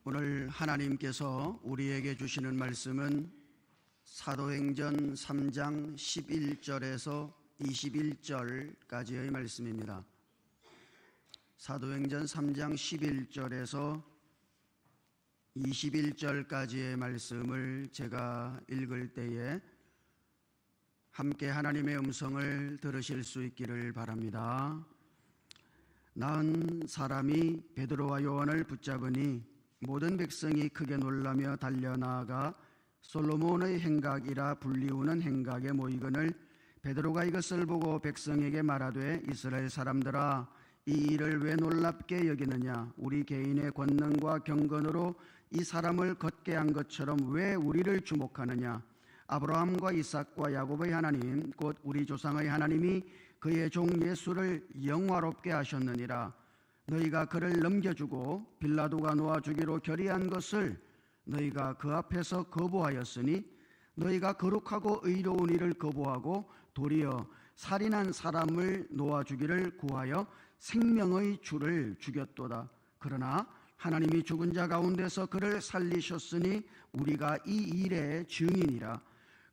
오늘 하나님께서 우리에게 주시는 말씀은 사도행전 3장 11절에서 21절까지의 말씀입니다. 사도행전 3장 11절에서 21절까지의 말씀을 제가 읽을 때에 함께 하나님의 음성을 들으실 수 있기를 바랍니다. 나은 사람이 베드로와 요한을 붙잡으니 모든 백성이 크게 놀라며 달려나아가 솔로몬의 행각이라 불리우는 행각에 모이거늘 베드로가 이것을 보고 백성에게 말하되 이스라엘 사람들아 이 일을 왜 놀랍게 여기느냐 우리 개인의 권능과 경건으로 이 사람을 걷게 한 것처럼 왜 우리를 주목하느냐 아브라함과 이삭과 야곱의 하나님 곧 우리 조상의 하나님이 그의 종 예수를 영화롭게 하셨느니라. 너희가 그를 넘겨주고 빌라도가 놓아주기로 결의한 것을 너희가 그 앞에서 거부하였으니 너희가 거룩하고 의로운 일을 거부하고 도리어 살인한 사람을 놓아주기를 구하여 생명의 주를 죽였도다. 그러나 하나님이 죽은 자 가운데서 그를 살리셨으니 우리가 이 일의 증인이라.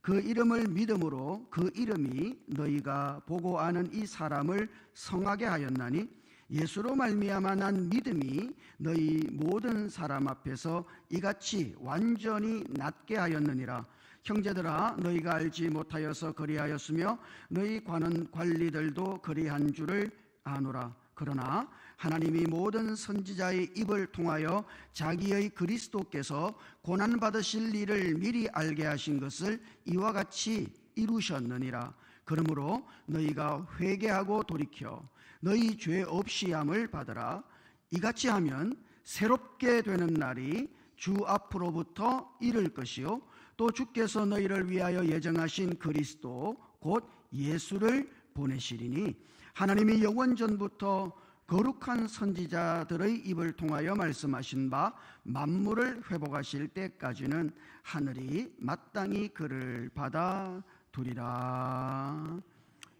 그 이름을 믿음으로 그 이름이 너희가 보고 아는 이 사람을 성하게 하였나니 예수로 말미암아 난 믿음이 너희 모든 사람 앞에서 이같이 완전히 낫게 하였느니라. 형제들아 너희가 알지 못하여서 그리하였으며 너희 관리들도 그리한 줄을 아노라. 그러나 하나님이 모든 선지자의 입을 통하여 자기의 그리스도께서 고난받으실 일을 미리 알게 하신 것을 이와 같이 이루셨느니라. 그러므로 너희가 회개하고 돌이켜 너희 죄 없이 함을 받으라. 이같이 하면 새롭게 되는 날이 주 앞으로부터 이를 것이요 또 주께서 너희를 위하여 예정하신 그리스도 곧 예수를 보내시리니 하나님이 영원전부터 거룩한 선지자들의 입을 통하여 말씀하신 바 만물을 회복하실 때까지는 하늘이 마땅히 그를 받아두리라.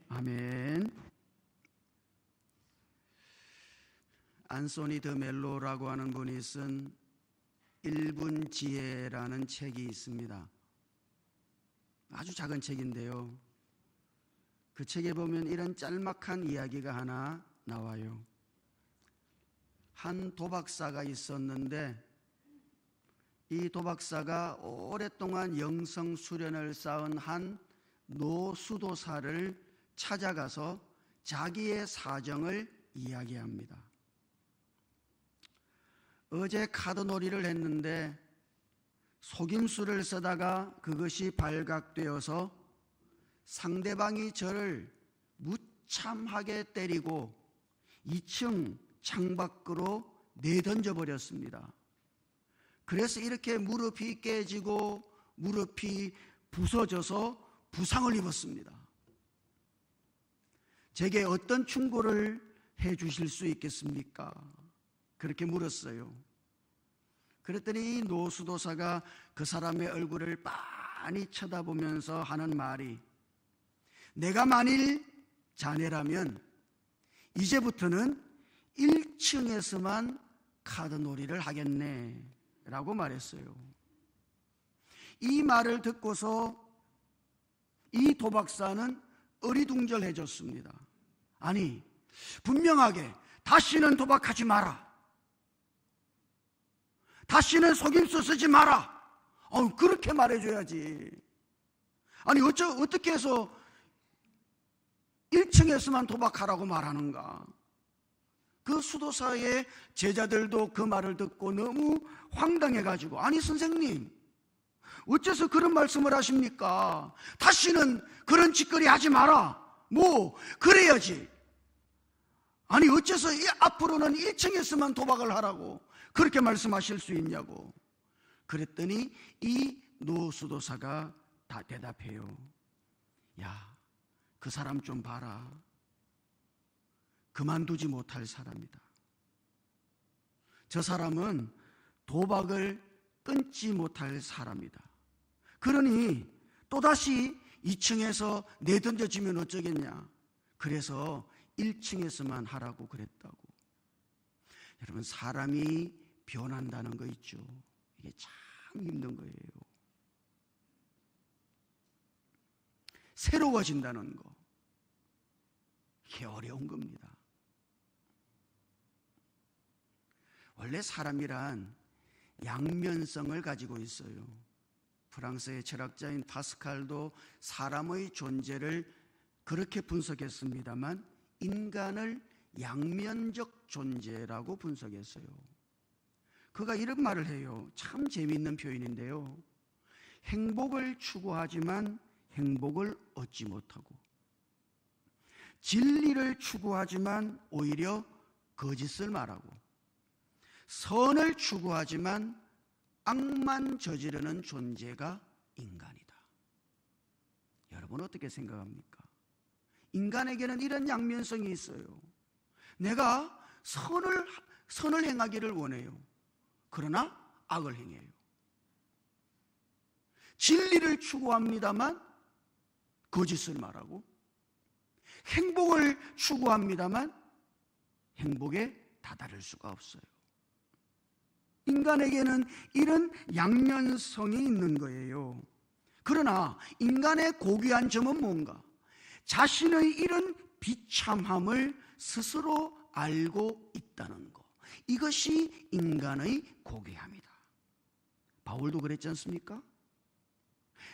아멘. 안소니 드 멜로라고 하는 분이 쓴 1분 지혜라는 책이 있습니다. 아주 작은 책인데요. 그 책에 보면 이런 짤막한 이야기가 하나 나와요. 한 도박사가 있었는데 이 도박사가 오랫동안 영성 수련을 쌓은 한 노수도사를 찾아가서 자기의 사정을 이야기합니다. 어제 카드놀이를 했는데 속임수를 쓰다가 그것이 발각되어서 상대방이 저를 무참하게 때리고 2층 창밖으로 내던져 버렸습니다. 그래서 이렇게 무릎이 깨지고 무릎이 부서져서 부상을 입었습니다. 제게 어떤 충고를 해 주실 수 있겠습니까? 그렇게 물었어요. 그랬더니 이 노수도사가 그 사람의 얼굴을 빤히 쳐다보면서 하는 말이 내가 만일 자네라면 이제부터는 1층에서만 카드놀이를 하겠네 라고 말했어요. 이 말을 듣고서 이 도박사는 어리둥절해졌습니다. 아니 분명하게 다시는 도박하지 마라, 다시는 속임수 쓰지 마라, 그렇게 말해줘야지. 아니 어떻게 해서 1층에서만 도박하라고 말하는가. 그 수도사의 제자들도 그 말을 듣고 너무 황당해가지고 아니 선생님 어째서 그런 말씀을 하십니까? 다시는 그런 짓거리 하지 마라. 뭐 그래야지. 아니 어째서 앞으로는 1층에서만 도박을 하라고 그렇게 말씀하실 수 있냐고. 그랬더니 이 노수도사가 다 대답해요. 야, 그 사람 좀 봐라. 그만두지 못할 사람이다. 저 사람은 도박을 끊지 못할 사람이다. 그러니 또다시 2층에서 내던져지면 어쩌겠냐. 그래서 1층에서만 하라고 그랬다고. 여러분, 사람이 변한다는 거 있죠. 이게 참 힘든 거예요. 새로워진다는 거, 이게 어려운 겁니다. 원래 사람이란 양면성을 가지고 있어요. 프랑스의 철학자인 파스칼도 사람의 존재를 그렇게 분석했습니다만 인간을 양면적 존재라고 분석했어요. 그가 이런 말을 해요. 참 재미있는 표현인데요. 행복을 추구하지만 행복을 얻지 못하고, 진리를 추구하지만 오히려 거짓을 말하고, 선을 추구하지만 악만 저지르는 존재가 인간이다. 여러분 어떻게 생각합니까? 인간에게는 이런 양면성이 있어요. 내가 선을 행하기를 원해요. 그러나 악을 행해요. 진리를 추구합니다만 거짓을 말하고, 행복을 추구합니다만 행복에 다다를 수가 없어요. 인간에게는 이런 양면성이 있는 거예요. 그러나 인간의 고귀한 점은 뭔가? 자신의 이런 비참함을 스스로 알고 있다는 것. 이것이 인간의 고귀함이다. 바울도 그랬지 않습니까?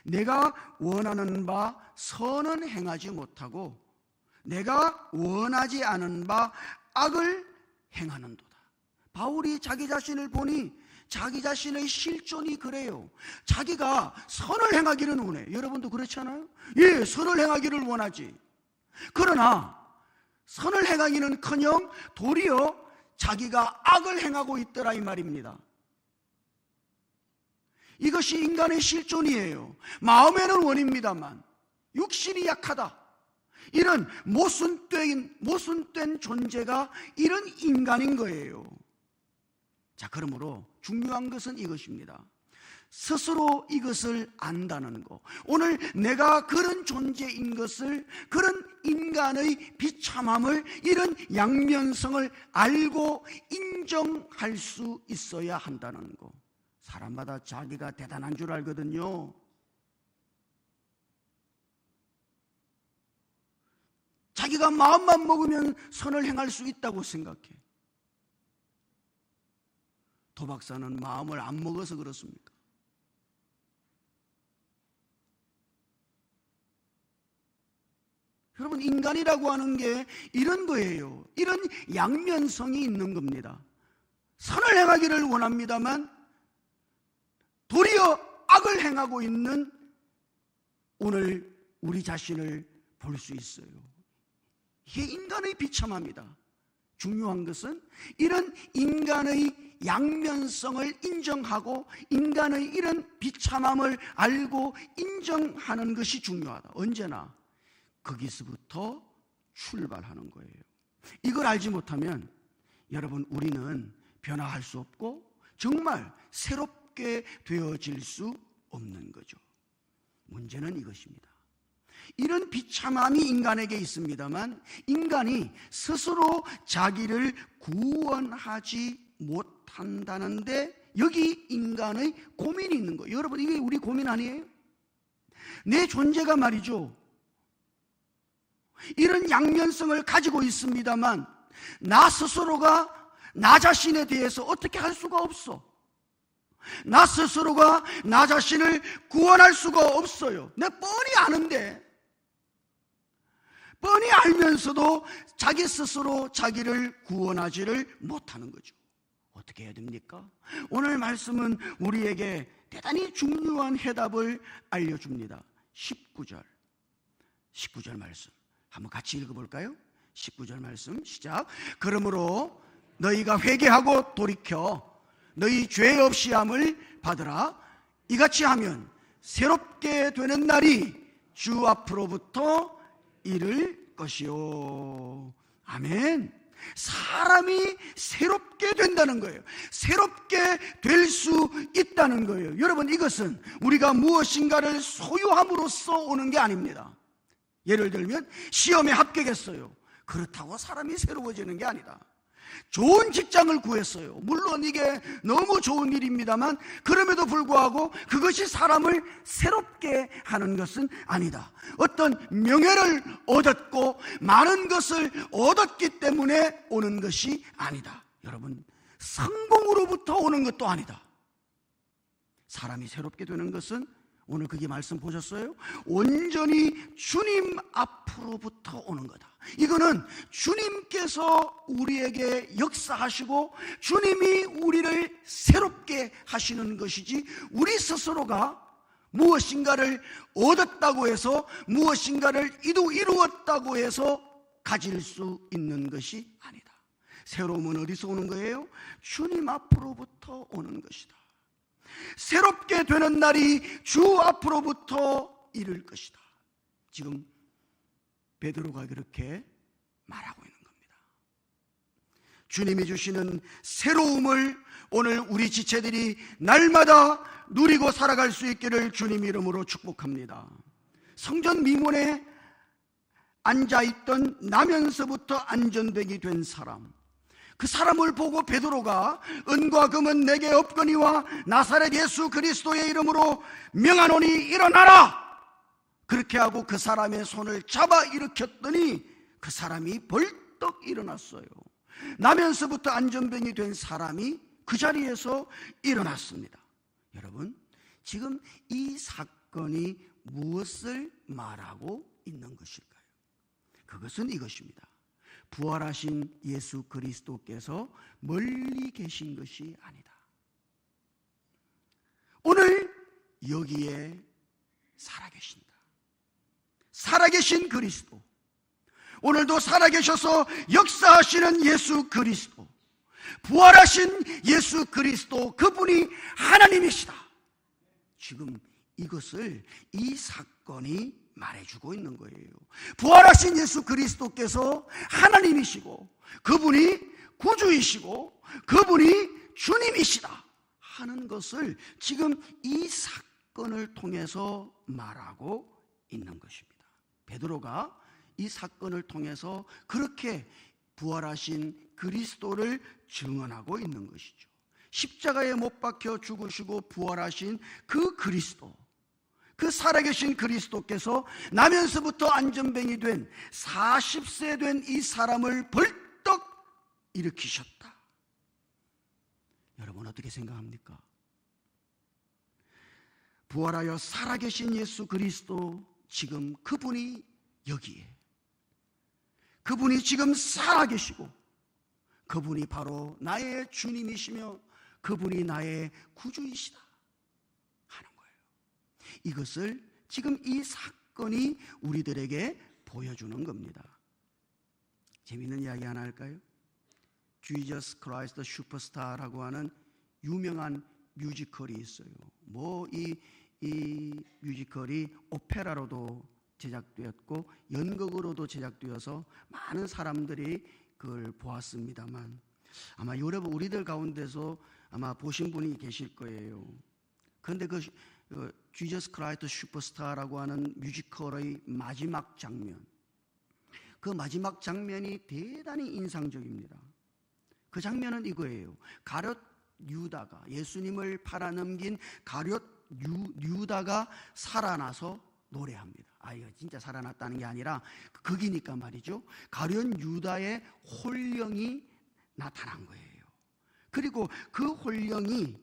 내가 원하는 바 선은 행하지 못하고 내가 원하지 않은 바 악을 행하는도다. 바울이 자기 자신을 보니 자기 자신의 실존이 그래요. 자기가 선을 행하기를 원해. 여러분도 그렇잖아요? 예, 선을 행하기를 원하지. 그러나 선을 행하기는커녕 도리어 자기가 악을 행하고 있더라 이 말입니다. 이것이 인간의 실존이에요. 마음에는 원입니다만 육신이 약하다. 이런 모순된 존재가 이런 인간인 거예요. 자, 그러므로 중요한 것은 이것입니다. 스스로 이것을 안다는 것. 오늘 내가 그런 존재인 것을, 그런 인간의 비참함을, 이런 양면성을 알고 인정할 수 있어야 한다는 것. 사람마다 자기가 대단한 줄 알거든요. 자기가 마음만 먹으면 선을 행할 수 있다고 생각해. 도박사는 마음을 안 먹어서 그렇습니까? 여러분, 인간이라고 하는 게 이런 거예요. 이런 양면성이 있는 겁니다. 선을 행하기를 원합니다만 도리어 악을 행하고 있는 오늘 우리 자신을 볼 수 있어요. 이게 인간의 비참함이다. 중요한 것은 이런 인간의 양면성을 인정하고 인간의 이런 비참함을 알고 인정하는 것이 중요하다. 언제나 거기서부터 출발하는 거예요. 이걸 알지 못하면 여러분, 우리는 변화할 수 없고 정말 새롭게 되어질 수 없는 거죠. 문제는 이것입니다. 이런 비참함이 인간에게 있습니다만 인간이 스스로 자기를 구원하지 못한다는데 여기 인간의 고민이 있는 거예요. 여러분, 이게 우리 고민 아니에요? 내 존재가 말이죠, 이런 양면성을 가지고 있습니다만 나 스스로가 나 자신에 대해서 어떻게 할 수가 없어. 나 스스로가 나 자신을 구원할 수가 없어요. 내 뻔히 아는데, 뻔히 알면서도 자기 스스로 자기를 구원하지를 못하는 거죠. 어떻게 해야 됩니까? 오늘 말씀은 우리에게 대단히 중요한 해답을 알려줍니다. 19절 말씀 한번 같이 읽어볼까요? 19절 말씀 시작. 그러므로 너희가 회개하고 돌이켜 너희 죄 없이 함을 받으라. 이같이 하면 새롭게 되는 날이 주 앞으로부터 이를 것이요. 아멘. 사람이 새롭게 된다는 거예요. 새롭게 될 수 있다는 거예요. 여러분, 이것은 우리가 무엇인가를 소유함으로써 오는 게 아닙니다. 예를 들면 시험에 합격했어요. 그렇다고 사람이 새로워지는 게 아니다. 좋은 직장을 구했어요. 물론 이게 너무 좋은 일입니다만 그럼에도 불구하고 그것이 사람을 새롭게 하는 것은 아니다. 어떤 명예를 얻었고 많은 것을 얻었기 때문에 오는 것이 아니다. 여러분, 성공으로부터 오는 것도 아니다. 사람이 새롭게 되는 것은 오늘 그게 말씀 보셨어요? 온전히 주님 앞으로부터 오는 거다. 이거는 주님께서 우리에게 역사하시고 주님이 우리를 새롭게 하시는 것이지 우리 스스로가 무엇인가를 얻었다고 해서 무엇인가를 이루었다고 해서 가질 수 있는 것이 아니다. 새로움은 어디서 오는 거예요? 주님 앞으로부터 오는 것이다. 새롭게 되는 날이 주 앞으로부터 이를 것이다. 지금 베드로가 그렇게 말하고 있는 겁니다. 주님이 주시는 새로움을 오늘 우리 지체들이 날마다 누리고 살아갈 수 있기를 주님 이름으로 축복합니다. 성전 미문에 앉아있던 나면서부터 안전뱅이 된 사람, 그 사람을 보고 베드로가 은과 금은 내게 없거니와 나사렛 예수 그리스도의 이름으로 명하노니 일어나라! 그렇게 하고 그 사람의 손을 잡아 일으켰더니 그 사람이 벌떡 일어났어요. 나면서부터 안전병이 된 사람이 그 자리에서 일어났습니다. 여러분, 지금 이 사건이 무엇을 말하고 있는 것일까요? 그것은 이것입니다. 부활하신 예수 그리스도께서 멀리 계신 것이 아니다. 오늘 여기에 살아계신다. 살아계신 그리스도, 오늘도 살아계셔서 역사하시는 예수 그리스도, 부활하신 예수 그리스도, 그분이 하나님이시다. 지금 이것을 이 사건이 말해주고 있는 거예요. 부활하신 예수 그리스도께서 하나님이시고 그분이 구주이시고 그분이 주님이시다 하는 것을 지금 이 사건을 통해서 말하고 있는 것입니다. 베드로가 이 사건을 통해서 그렇게 부활하신 그리스도를 증언하고 있는 것이죠. 십자가에 못 박혀 죽으시고 부활하신 그 그리스도, 그 살아계신 그리스도께서 나면서부터 안전뱅이 된 40세 된 이 사람을 벌떡 일으키셨다. 여러분 어떻게 생각합니까? 부활하여 살아계신 예수 그리스도, 지금 그분이 여기에, 그분이 지금 살아계시고 그분이 바로 나의 주님이시며 그분이 나의 구주이시다 하는 거예요. 이것을 지금 이 사건이 우리들에게 보여주는 겁니다. 재미있는 이야기 하나 할까요? Jesus Christ Superstar라고 하는 유명한 뮤지컬이 있어요. 이 뮤지컬이 오페라로도 제작되었고 연극으로도 제작되어서 많은 사람들이 그걸 보았습니다만 아마 여러분 우리들 가운데서 아마 보신 분이 계실 거예요. 그런데 그 Jesus Christ Superstar라고 하는 뮤지컬의 마지막 장면, 그 마지막 장면이 대단히 인상적입니다. 그 장면은 이거예요. 가룟 유다가, 예수님을 팔아넘긴 가룟 유다가 살아나서 노래합니다. 이거 진짜 살아났다는 게 아니라 극이니까 말이죠. 가룟 유다의 홀령이 나타난 거예요. 그리고 그 홀령이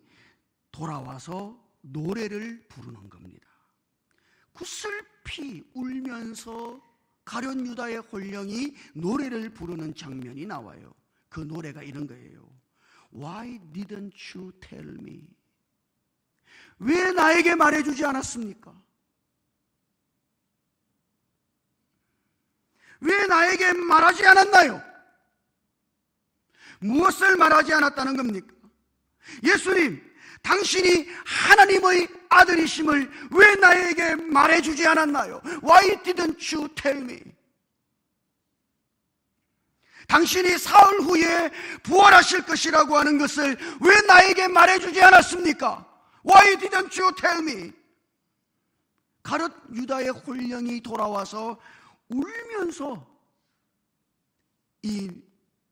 돌아와서 노래를 부르는 겁니다. 구슬피 울면서 가룟 유다의 홀령이 노래를 부르는 장면이 나와요. 그 노래가 이런 거예요. Why didn't you tell me? 왜 나에게 말해주지 않았습니까? 왜 나에게 말하지 않았나요? 무엇을 말하지 않았다는 겁니까? 예수님, 당신이 하나님의 아들이심을 왜 나에게 말해주지 않았나요? Why didn't you tell me? 당신이 사흘 후에 부활하실 것이라고 하는 것을 왜 나에게 말해주지 않았습니까? Why didn't you tell me? 가룟 유다의 홀령이 돌아와서 울면서 이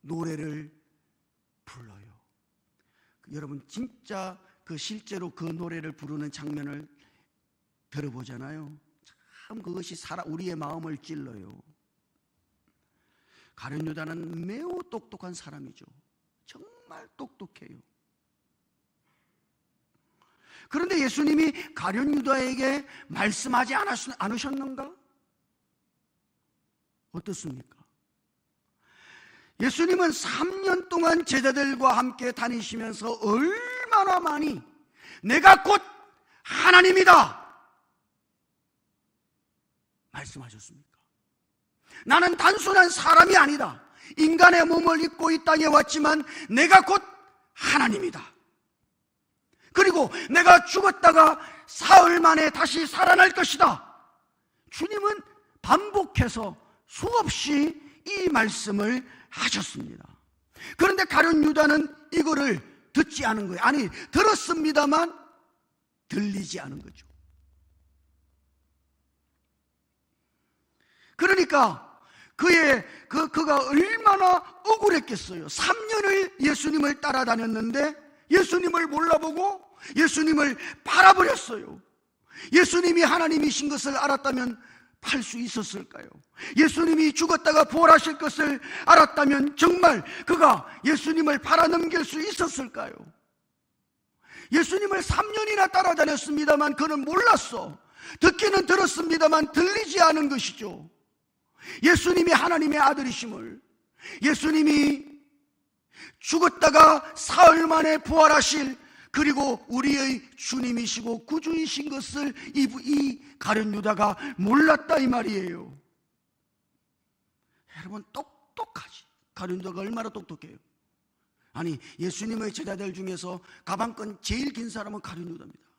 노래를 여러분 진짜 실제로 그 노래를 부르는 장면을 들어보잖아요. 참 그것이 우리의 마음을 찔러요. 가룟 유다는 매우 똑똑한 사람이죠. 정말 똑똑해요. 그런데 예수님이 가룟 유다에게 말씀하지 않으셨는가? 어떻습니까? 예수님은 3년 동안 제자들과 함께 다니시면서 얼마나 많이 내가 곧 하나님이다 말씀하셨습니까? 나는 단순한 사람이 아니다. 인간의 몸을 입고 이 땅에 왔지만 내가 곧 하나님이다. 그리고 내가 죽었다가 사흘 만에 다시 살아날 것이다. 주님은 반복해서 수없이 이 말씀을 하셨습니다. 그런데 가룟 유다는 이거를 듣지 않은 거예요. 아니, 들었습니다만 들리지 않은 거죠. 그러니까 그가 얼마나 억울했겠어요. 3년을 예수님을 따라다녔는데 예수님을 몰라보고 예수님을 팔아버렸어요. 예수님이 하나님이신 것을 알았다면 팔 수 있었을까요? 예수님이 죽었다가 부활하실 것을 알았다면 정말 그가 예수님을 팔아넘길 수 있었을까요? 예수님을 3년이나 따라다녔습니다만 그는 몰랐어. 듣기는 들었습니다만 들리지 않은 것이죠. 예수님이 하나님의 아들이심을, 예수님이 죽었다가 사흘 만에 부활하실, 그리고 우리의 주님이시고 구주이신 것을 이 가룟 유다가 몰랐다 이 말이에요. 여러분, 똑똑하지. 가룟 유다가 얼마나 똑똑해요. 아니, 예수님의 제자들 중에서 가방끈 제일 긴 사람은 가룟 유다입니다.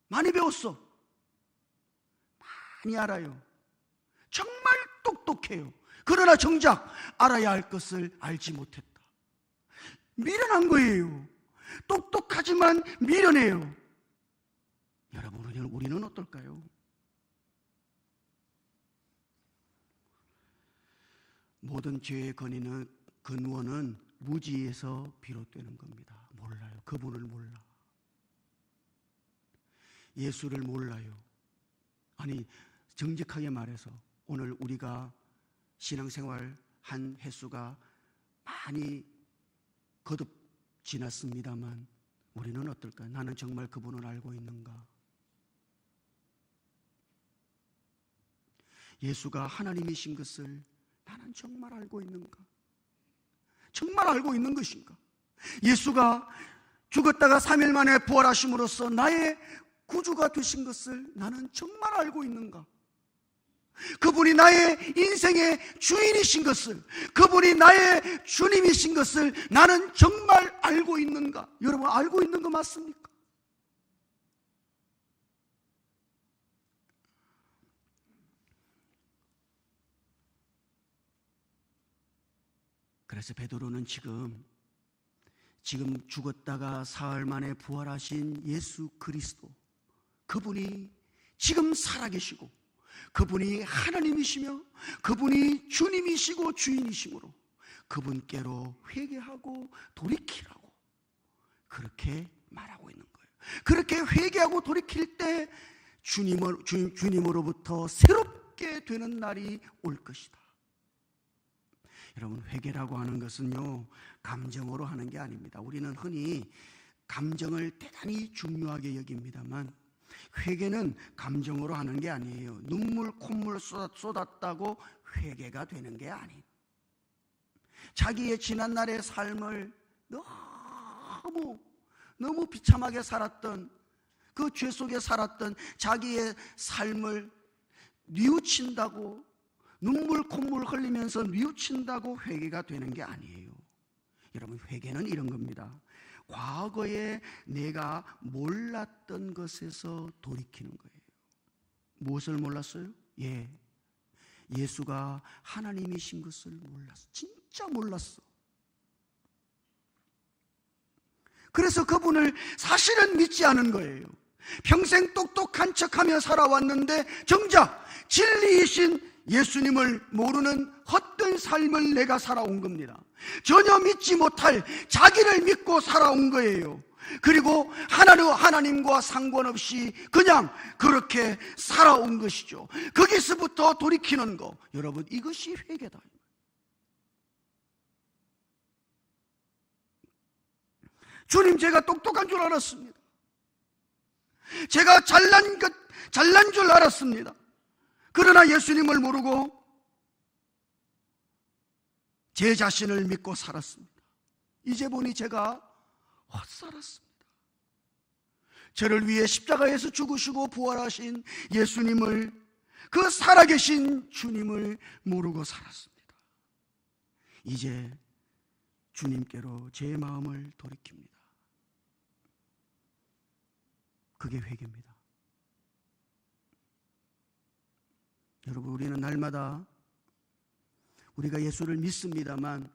많이 배웠어. 많이 알아요. 정말 똑똑해요. 그러나 정작 알아야 할 것을 알지 못했다. 미련한 거예요. 똑똑하지만 미련해요. 여러분, 우리는 어떨까요? 모든 죄의 근원은 무지에서 비롯되는 겁니다. 몰라요. 그분을 몰라. 예수를 몰라요. 아니, 정직하게 말해서 오늘 우리가 신앙생활 한 횟수가 많이 거듭 지났습니다만 우리는 어떨까요? 나는 정말 그분을 알고 있는가? 예수가 하나님이신 것을 나는 정말 알고 있는가? 정말 알고 있는 것인가? 예수가 죽었다가 3일 만에 부활하심으로써 나의 구주가 되신 것을 나는 정말 알고 있는가? 그분이 나의 인생의 주인이신 것을, 그분이 나의 주님이신 것을 나는 정말 알고 있는가? 여러분, 알고 있는 거 맞습니까? 그래서 베드로는 지금 죽었다가 사흘 만에 부활하신 예수 그리스도, 그분이 지금 살아계시고 그분이 하나님이시며 그분이 주님이시고 주인이시므로 그분께로 회개하고 돌이키라고 그렇게 말하고 있는 거예요. 그렇게 회개하고 돌이킬 때 주님으로부터 새롭게 되는 날이 올 것이다. 여러분, 회개라고 하는 것은요, 감정으로 하는 게 아닙니다. 우리는 흔히 감정을 대단히 중요하게 여깁니다만 회개는 감정으로 하는 게 아니에요. 눈물 콧물 쏟았다고 회개가 되는 게 아니에요. 자기의 지난날의 삶을 너무 비참하게 살았던, 그 죄 속에 살았던 자기의 삶을 뉘우친다고, 눈물 콧물 흘리면서 뉘우친다고 회개가 되는 게 아니에요. 여러분, 회개는 이런 겁니다. 과거에 내가 몰랐던 것에서 돌이키는 거예요. 무엇을 몰랐어요? 예수가 하나님이신 것을 몰랐어. 진짜 몰랐어. 그래서 그분을 사실은 믿지 않은 거예요. 평생 똑똑한 척하며 살아왔는데 정작 진리이신 예수님을 모르는 헛된 삶을 내가 살아온 겁니다. 전혀 믿지 못할 자기를 믿고 살아온 거예요. 그리고 하나님과 상관없이 그냥 그렇게 살아온 것이죠. 거기서부터 돌이키는 거, 여러분, 이것이 회개다. 주님, 제가 똑똑한 줄 알았습니다. 제가 잘난 줄 알았습니다. 그러나 예수님을 모르고 제 자신을 믿고 살았습니다. 이제 보니 제가 헛살았습니다. 저를 위해 십자가에서 죽으시고 부활하신 예수님을, 그 살아계신 주님을 모르고 살았습니다. 이제 주님께로 제 마음을 돌이킵니다. 그게 회개입니다. 여러분, 우리는 날마다 우리가 예수를 믿습니다만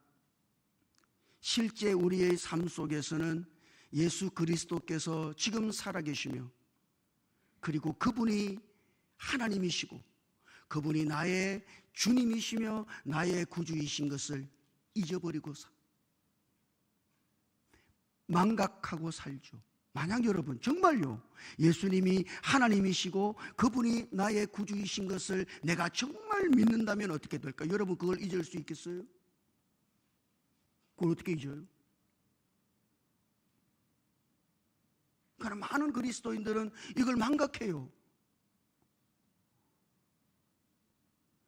실제 우리의 삶 속에서는 예수 그리스도께서 지금 살아계시며, 그리고 그분이 하나님이시고 그분이 나의 주님이시며 나의 구주이신 것을 잊어버리고 망각하고 살죠. 만약 여러분 정말요 예수님이 하나님이시고 그분이 나의 구주이신 것을 내가 정말 믿는다면 어떻게 될까요? 여러분, 그걸 잊을 수 있겠어요? 그걸 어떻게 잊어요? 그러나 많은 그리스도인들은 이걸 망각해요.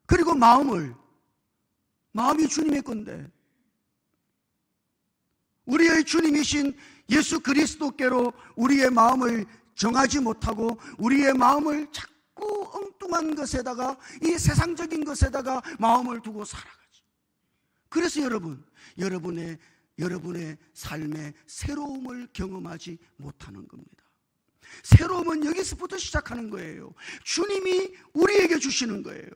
그리고 마음이 주님의 건데, 우리의 주님이신 예수 그리스도께로 우리의 마음을 정하지 못하고 우리의 마음을 자꾸 엉뚱한 것에다가, 이 세상적인 것에다가 마음을 두고 살아가죠. 그래서 여러분의 삶의 새로움을 경험하지 못하는 겁니다. 새로움은 여기서부터 시작하는 거예요. 주님이 우리에게 주시는 거예요.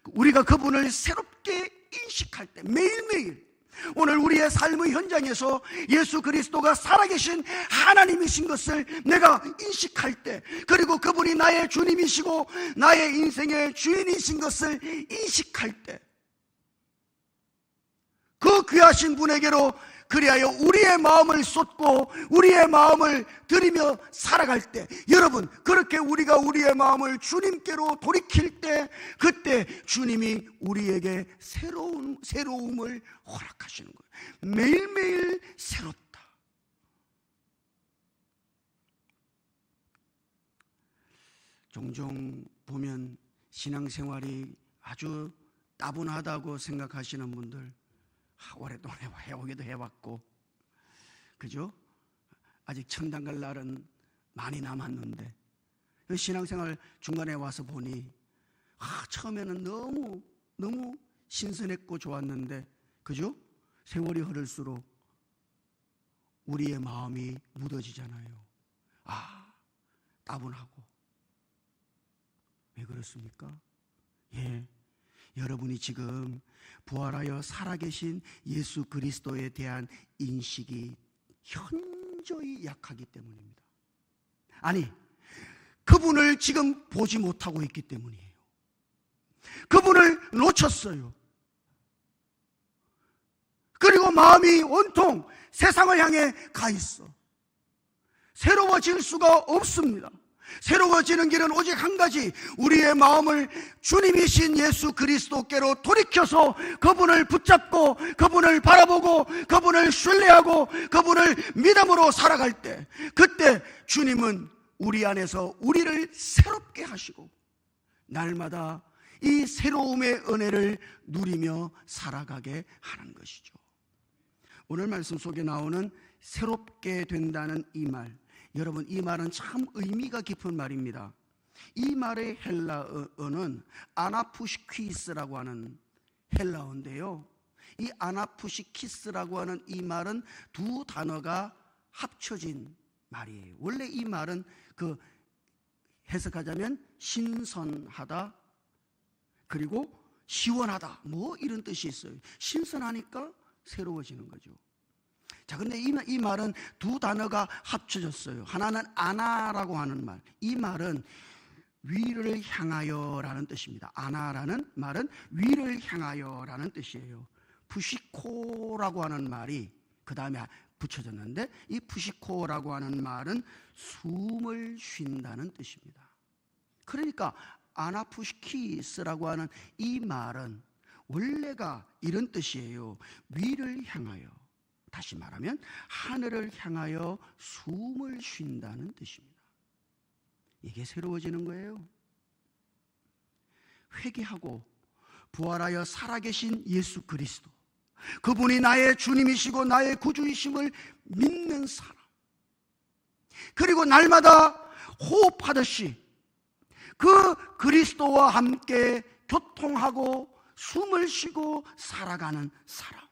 우리가 그분을 새롭게 인식할 때, 매일매일, 오늘 우리의 삶의 현장에서 예수 그리스도가 살아계신 하나님이신 것을 내가 인식할 때, 그리고 그분이 나의 주님이시고 나의 인생의 주인이신 것을 인식할 때, 그 귀하신 분에게로 그리하여 우리의 마음을 쏟고 우리의 마음을 드리며 살아갈 때, 여러분, 그렇게 우리가 우리의 마음을 주님께로 돌이킬 때, 그때 주님이 우리에게 새로움을 허락하시는 거예요. 매일매일 새롭다. 종종 보면 신앙생활이 아주 따분하다고 생각하시는 분들, 오랫동안 해오기도 해왔고, 그죠? 아직 천당 갈 날은 많이 남았는데, 신앙생활 중간에 와서 보니 처음에는 너무 신선했고 좋았는데, 그죠? 세월이 흐를수록 우리의 마음이 무뎌지잖아요. 따분하고. 왜 그렇습니까? 여러분이 지금 부활하여 살아계신 예수 그리스도에 대한 인식이 현저히 약하기 때문입니다. 아니, 그분을 지금 보지 못하고 있기 때문이에요. 그분을 놓쳤어요. 그리고 마음이 온통 세상을 향해 가 있어. 새로워질 수가 없습니다. 새로워지는 길은 오직 한 가지, 우리의 마음을 주님이신 예수 그리스도께로 돌이켜서 그분을 붙잡고 그분을 바라보고 그분을 신뢰하고 그분을 믿음으로 살아갈 때, 그때 주님은 우리 안에서 우리를 새롭게 하시고 날마다 이 새로움의 은혜를 누리며 살아가게 하는 것이죠. 오늘 말씀 속에 나오는 새롭게 된다는 이 말, 여러분, 이 말은 참 의미가 깊은 말입니다. 이 말의 헬라어는 아나푸시퀴스라고 하는 헬라어인데요, 이 아나푸시키스라고 하는 이 말은 두 단어가 합쳐진 말이에요. 원래 이 말은 해석하자면 신선하다, 그리고 시원하다, 이런 뜻이 있어요. 신선하니까 새로워지는 거죠. 자, 근데 이 말은 두 단어가 합쳐졌어요. 하나는 아나라고 하는 말, 이 말은 위를 향하여라는 뜻입니다. 아나라는 말은 위를 향하여라는 뜻이에요. 푸시코라고 하는 말이 그 다음에 붙여졌는데, 이 푸시코라고 하는 말은 숨을 쉰다는 뜻입니다. 그러니까 아나푸시키스라고 하는 이 말은 원래가 이런 뜻이에요. 위를 향하여, 다시 말하면 하늘을 향하여 숨을 쉰다는 뜻입니다. 이게 새로워지는 거예요. 회개하고 부활하여 살아계신 예수 그리스도, 그분이 나의 주님이시고 나의 구주이심을 믿는 사람, 그리고 날마다 호흡하듯이 그 그리스도와 함께 교통하고 숨을 쉬고 살아가는 사람,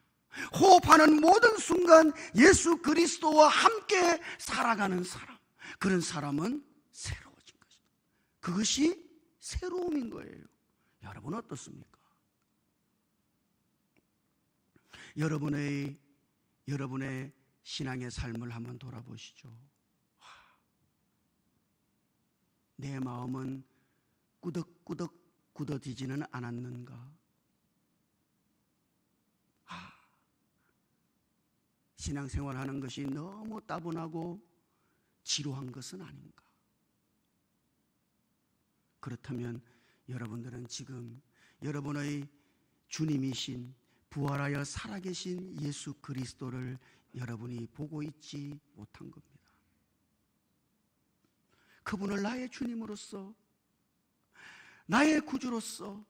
호흡하는 모든 순간 예수 그리스도와 함께 살아가는 사람, 그런 사람은 새로워진 것이다. 그것이 새로움인 거예요. 여러분 어떻습니까? 여러분의 신앙의 삶을 한번 돌아보시죠. 내 마음은 꾸덕꾸덕 굳어지지는 않았는가? 신앙생활하는 것이 너무 따분하고 지루한 것은 아닌가? 그렇다면 여러분들은 지금 여러분의 주님이신 부활하여 살아계신 예수 그리스도를 여러분이 보고 있지 못한 겁니다. 그분을 나의 주님으로서, 나의 구주로서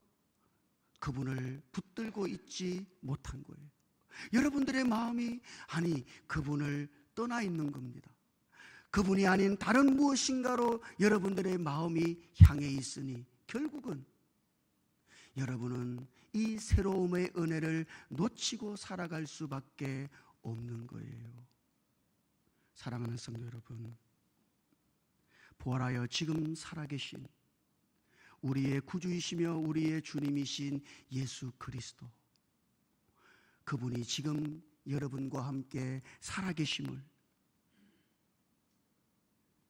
그분을 붙들고 있지 못한 거예요. 여러분들의 마음이 그분을 떠나 있는 겁니다. 그분이 아닌 다른 무엇인가로 여러분들의 마음이 향해 있으니 결국은 여러분은 이 새로움의 은혜를 놓치고 살아갈 수밖에 없는 거예요. 사랑하는 성도 여러분, 부활하여 지금 살아계신 우리의 구주이시며 우리의 주님이신 예수 그리스도, 그분이 지금 여러분과 함께 살아계심을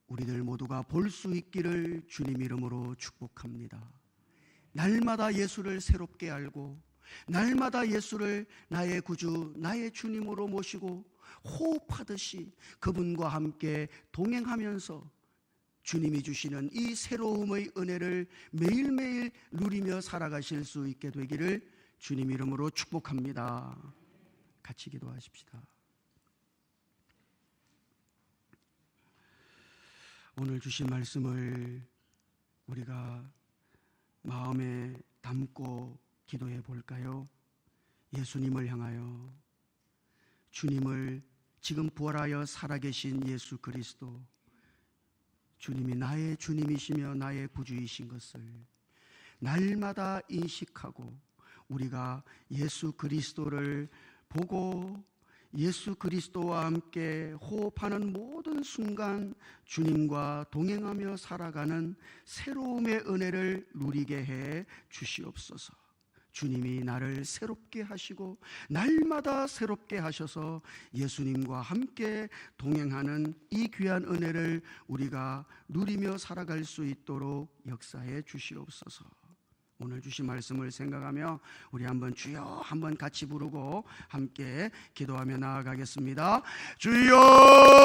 우리들 모두가 볼 수 있기를 주님 이름으로 축복합니다. 날마다 예수를 새롭게 알고 날마다 예수를 나의 구주, 나의 주님으로 모시고 호흡하듯이 그분과 함께 동행하면서 주님이 주시는 이 새로움의 은혜를 매일매일 누리며 살아가실 수 있게 되기를 주님 이름으로 축복합니다. 같이 기도하십시다. 오늘 주신 말씀을 우리가 마음에 담고 기도해 볼까요? 예수님을 향하여, 주님을, 지금 부활하여 살아계신 예수 그리스도, 주님이 나의 주님이시며 나의 구주이신 것을 날마다 인식하고 우리가 예수 그리스도를 보고 예수 그리스도와 함께 호흡하는 모든 순간 주님과 동행하며 살아가는 새로움의 은혜를 누리게 해 주시옵소서. 주님이 나를 새롭게 하시고 날마다 새롭게 하셔서 예수님과 함께 동행하는 이 귀한 은혜를 우리가 누리며 살아갈 수 있도록 역사해 주시옵소서. 오늘 주신 말씀을 생각하며 우리 한번 주여 한번 같이 부르고 함께 기도하며 나아가겠습니다. 주여,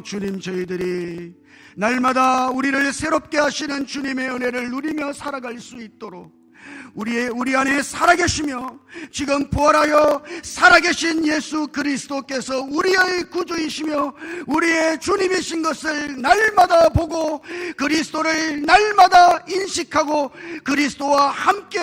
주님, 저희들이 날마다 우리를 새롭게 하시는 주님의 은혜를 누리며 살아갈 수 있도록 우리 안에 살아계시며 지금 부활하여 살아계신 예수 그리스도께서 우리의 구주이시며 우리의 주님이신 것을 날마다 보고 그리스도를 날마다 인식하고 그리스도와 함께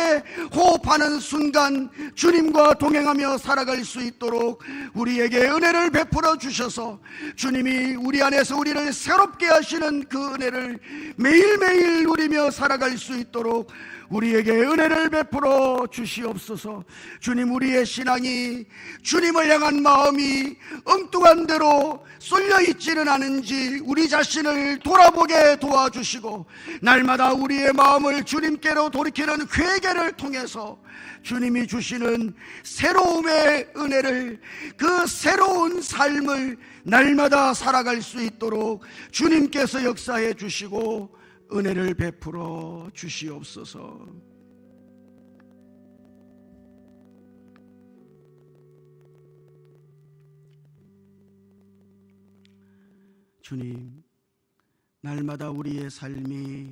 호흡하는 순간 주님과 동행하며 살아갈 수 있도록 우리에게 은혜를 베풀어 주셔서 주님이 우리 안에서 우리를 새롭게 하시는 그 은혜를 매일매일 누리며 살아갈 수 있도록 우리에게 은혜를 베풀어 주시옵소서. 주님, 우리의 신앙이, 주님을 향한 마음이 엉뚱한 대로 쏠려 있지는 않은지 우리 자신을 돌아보게 도와주시고 날마다 우리의 마음을 주님께로 돌이키는 회개를 통해서 주님이 주시는 새로움의 은혜를, 그 새로운 삶을 날마다 살아갈 수 있도록 주님께서 역사해 주시고 은혜를 베풀어 주시옵소서. 주님, 날마다 우리의 삶이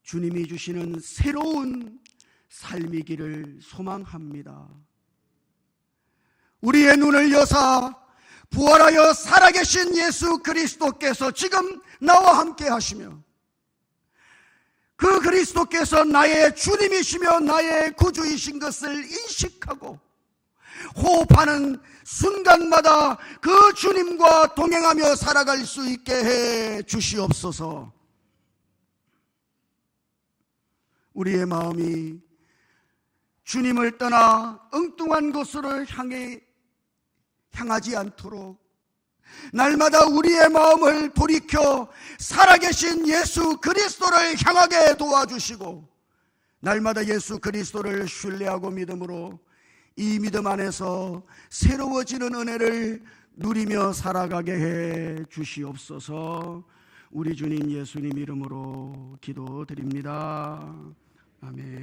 주님이 주시는 새로운 삶이기를 소망합니다. 우리의 눈을 여사 부활하여 살아계신 예수 그리스도께서 지금 나와 함께 하시며, 그 그리스도께서 나의 주님이시며 나의 구주이신 것을 인식하고 호흡하는 순간마다 그 주님과 동행하며 살아갈 수 있게 해 주시옵소서. 우리의 마음이 주님을 떠나 엉뚱한 곳으로 향하지 않도록 날마다 우리의 마음을 돌이켜 살아계신 예수 그리스도를 향하게 도와주시고, 날마다 예수 그리스도를 신뢰하고 믿음으로 이 믿음 안에서 새로워지는 은혜를 누리며 살아가게 해 주시옵소서. 우리 주님 예수님 이름으로 기도드립니다. 아멘.